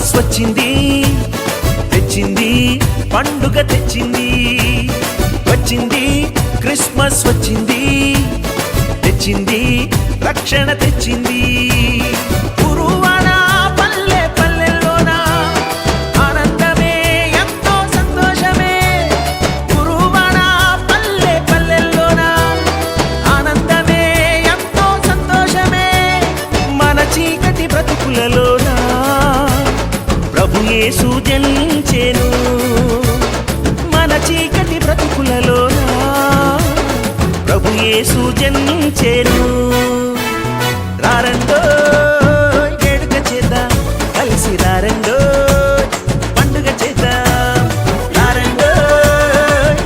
Christmas వచ్చింది, తెచ్చింది పండుగ తెచ్చింది. వచ్చింది క్రిస్మస్ వచ్చింది, తెచ్చింది రక్షణ తెచ్చింది. గురువాడ పల్లె పల్లెల్లోన ఆనందమే ఎంతో సంతోషమే. గురువాడ పల్లె పల్లెల్లోన ఆనందమే ఎంతో సంతోషమే. మన చీకటి బ్రతుకులలోన ప్రభు యేసు జనించెను. మన చీకటి బ్రతుకులలోన ప్రభు యేసు జన్మించెను. రారండో వేడుక చేద్దాం, కలిసి రారండో పండుగ చేద్దాం. రారండో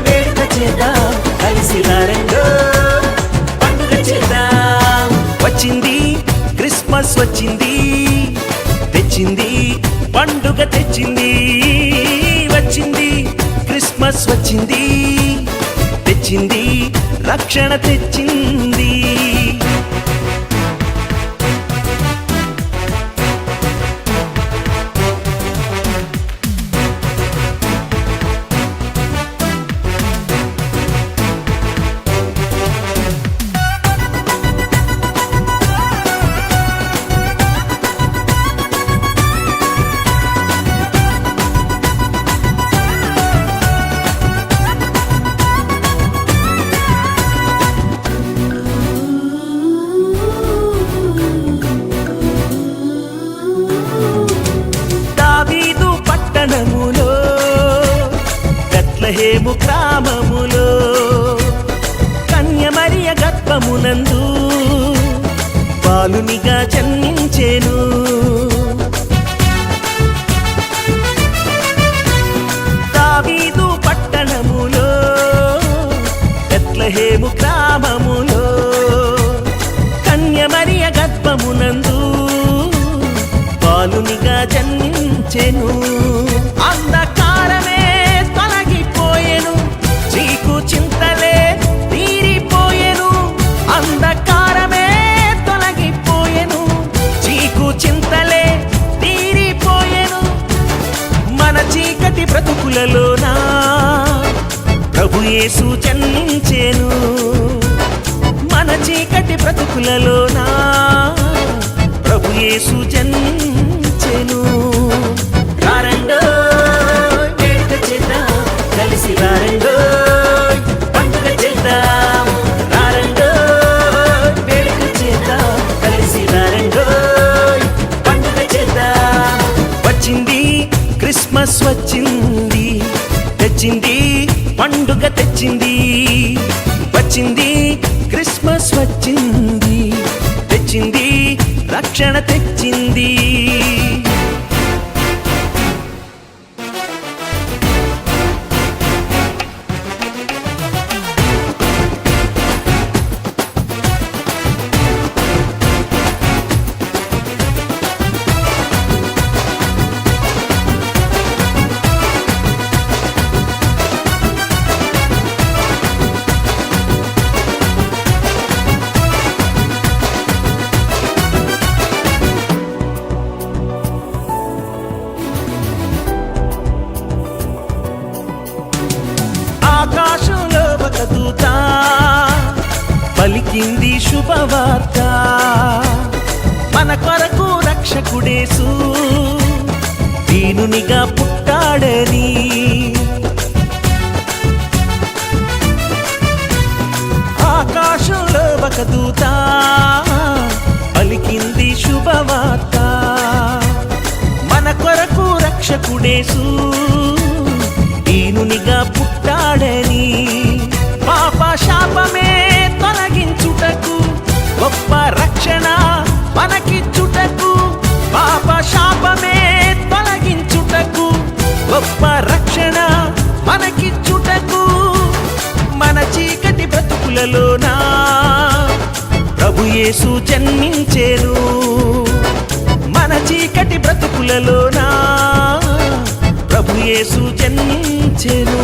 వేడుక చేద్దాం, కలిసి రారండో పండుగ చేద్దాం. వచ్చింది క్రిస్మస్ వచ్చింది, తెచ్చింది పండుగ తెచ్చింది. వచ్చింది క్రిస్మస్ వచ్చింది, తెచ్చింది రక్షణ తెచ్చింది. బెత్లెహేము గ్రామములో కన్యమరియ గర్భమునందు బాలునిగా జన్మించెను. దావీదు పట్టణములో బెత్లెహేము గ్రామములో కన్యమరియ గర్భమునందు బాలునిగా జన్మించెను. అంధకారమే తొలగిపోయెను, చీకు చింతలే తీరిపోయెను. అంధకారమే తొలగిపోయెను, చీకు చింతలే తీరిపోయెను. మన చీకటి బ్రతుకులలోన ప్రభు యేసు జన్మించెను. మన చీకటి బ్రతుకులలోన ప్రభు యేసు జన్మించెను. రారండో వేడుక చేద్దాం, కలిసి రారండో పండుగ చేద్దాం. రారండో వేడుక చేద్దాం, కలిసి రారండో పండుగ చేద్దాం. వచ్చింది క్రిస్మస్ వచ్చింది, తెచ్చింది పండుగ తెచ్చింది. వచ్చింది క్రిస్మస్ వచ్చింది, తెచ్చింది రక్షణ తెచ్చింది. ఆకాశంలో ఒక దూత పలికింది శుభవార్త. మన కొరకు రక్షకుడేసు దీనునిగా పుట్టాడని. ఆకాశంలో ఒక దూత పలికింది శుభవార్త. మన కొరకు రక్షకుడేసు దీనునిగా పుట్టాడని. పాప శాపమే తొలగించుటకు, గొప్ప రక్షణ మనకిచ్చుటకు. పాప శాపమే తొలగించుటకు, గొప్ప రక్షణ మనకిచ్చుటకు. మన చీకటి బ్రతుకులలోన ప్రభు యేసు జన్మించెను. మన చీకటి బ్రతుకులలోన ప్రభు యేసు జన్మించెను.